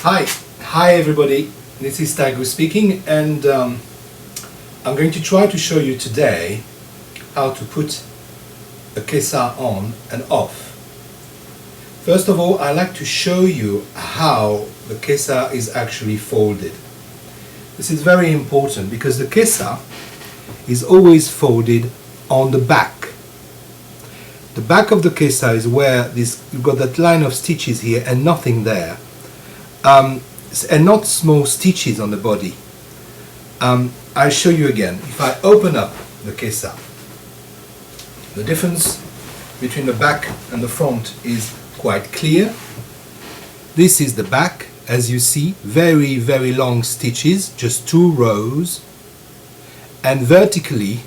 Hi everybody, this is Tagu speaking, and I'm going to try to show you today how to put a kesa on and off. First of all, I'd like to show you how the kesa is actually folded. This is very important because the kesa is always folded on the back. The back of the kesa is where you've got that line of stitches here and nothing there. And not small stitches on the body. I'll show you again. If I open up the kesa, the difference between the back and the front is quite clear. This is the back, as you see, very long stitches, just 2 rows, and vertically,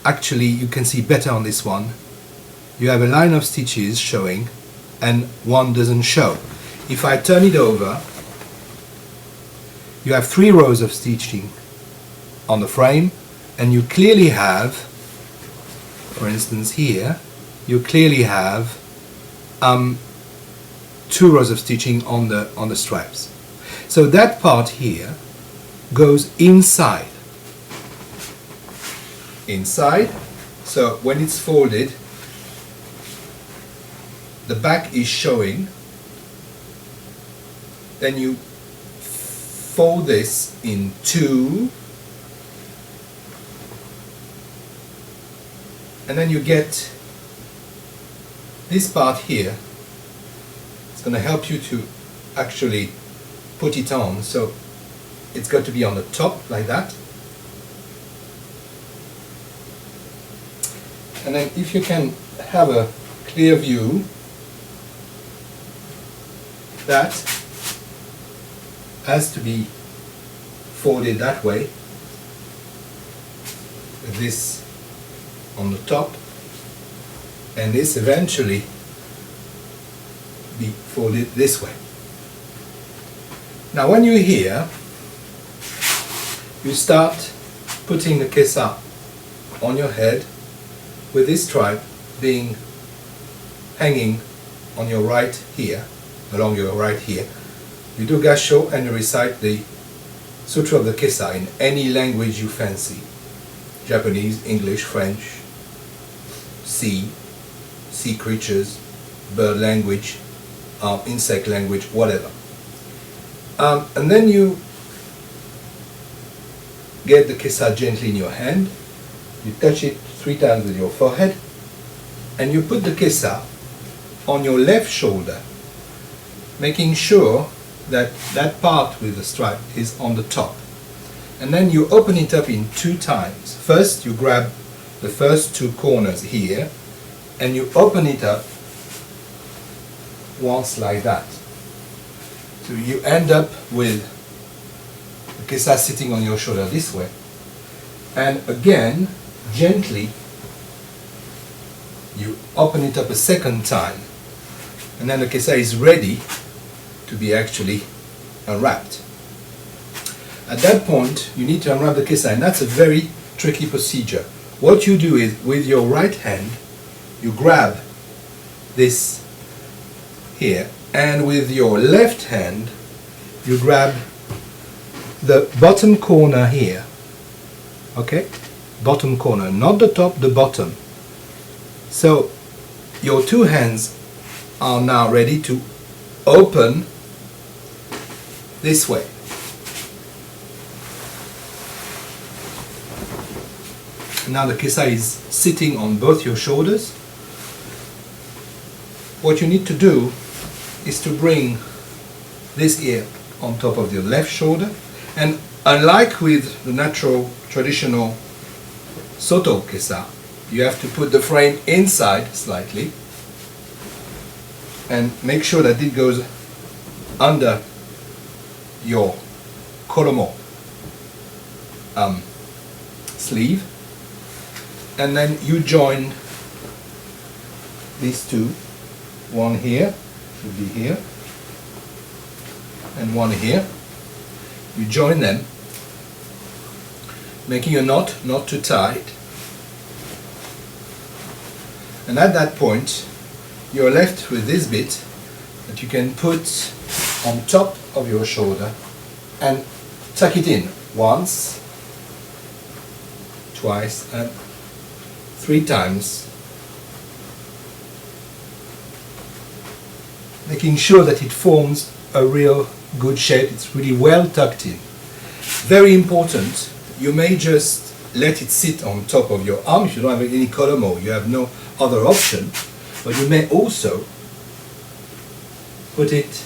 actually you can see better on this one, you have a line of stitches showing and one doesn't show. If I turn it over, you have 3 rows of stitching on the frame, and you clearly have, for instance here, you clearly have 2 rows of stitching on the stripes. So that part here goes inside. So when it's folded, the back is showing, then you fold this in 2, and then you get this part here. It's going to help you to actually put it on, so it's got to be on the top like that. And then if you can have a clear view, that has to be folded that way, with this on the top, and this eventually be folded this way. Now when you're here, you start putting the kesa on your head with this stripe being hanging on your right here, along your right here. You do gasho and you recite the Sutra of the Kesa in any language you fancy. Japanese, English, French, sea creatures, bird language, insect language, whatever. And then you get the kesa gently in your hand, you touch it 3 times with your forehead, and you put the kesa on your left shoulder, making sure that that part with the stripe is on the top. And then you open it up in 2 times. First you grab the first 2 corners here and you open it up once like that. So you end up with the kesa sitting on your shoulder this way. And again, gently, you open it up a second time. And then the kesa is ready to be actually unwrapped. At that point, you need to unwrap the kesa, and that's a very tricky procedure. What you do is, with your right hand, you grab this here, and with your left hand, you grab the bottom corner here. Okay? Bottom corner, not the top, the bottom. So, your 2 hands are now ready to open this way. Now the kesa is sitting on both your shoulders. What you need to do is to bring this ear on top of your left shoulder, and unlike with the natural traditional Soto kesa, you have to put the frame inside slightly and make sure that it goes under your koromo sleeve, and then you join these 2, one here, should be here, and one here. You join them, making a knot, not too tight, and at that point you're left with this bit that you can put on top of your shoulder and tuck it in once, twice, and 3 times, making sure that it forms a real good shape. It's really well tucked in. Very important, you may just let it sit on top of your arm if you don't have any column or you have no other option, but you may also put it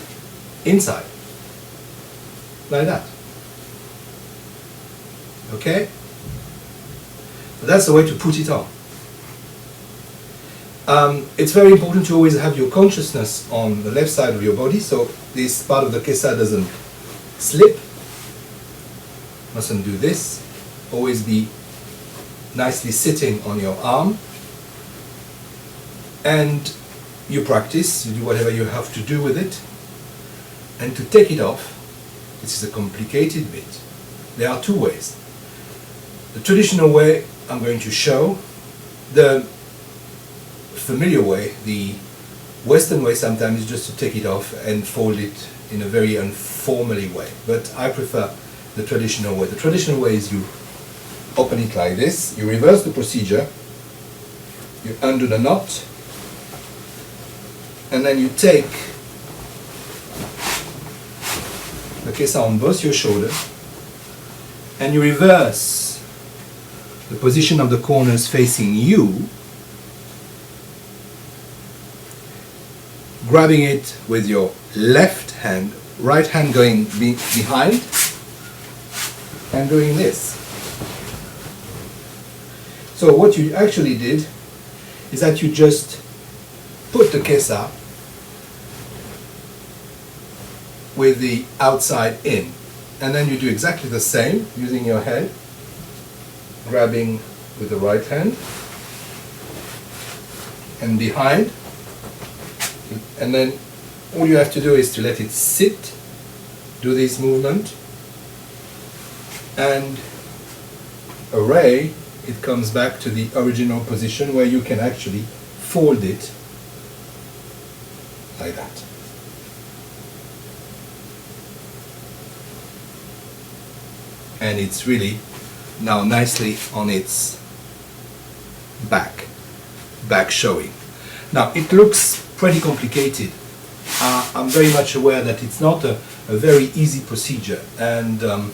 inside, like that. Okay? So that's the way to put it on. It's very important to always have your consciousness on the left side of your body, so this part of the kesa doesn't slip. Mustn't do this. Always be nicely sitting on your arm. And you practice, you do whatever you have to do with it. And to take it off, this is a complicated bit. There are 2 ways. The traditional way I'm going to show, the familiar way, the Western way sometimes is just to take it off and fold it in a very informally way. But I prefer the traditional way. The traditional way is you open it like this, you reverse the procedure, you undo the knot, and then you take the kesa on both your shoulders and you reverse the position of the corners facing you, grabbing it with your left hand, right hand going behind and doing this. So what you actually did is that you just put the kesa with the outside in, and then you do exactly the same using your head, grabbing with the right hand and behind, and then all you have to do is to let it sit, do this movement, and array, it comes back to the original position where you can actually fold it like that. And it's really now nicely on its back showing. Now it looks pretty complicated. I'm very much aware that it's not a very easy procedure, and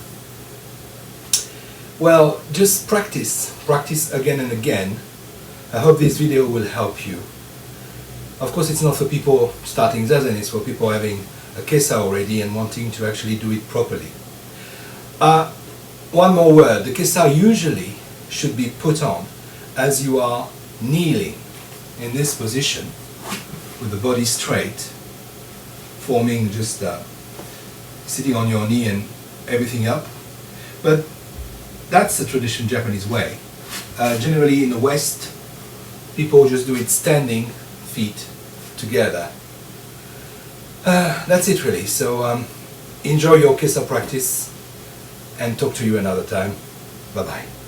well, just practice again and again. I hope this video will help you. Of course, it's not for people starting zazen, it's for people having a kesa already and wanting to actually do it properly. One more word, the kesa usually should be put on as you are kneeling in this position with the body straight, forming just sitting on your knee and everything up. But that's the traditional Japanese way. Generally in the West, people just do it standing, feet together. That's it really. So enjoy your kesa practice and talk to you another time. Bye bye.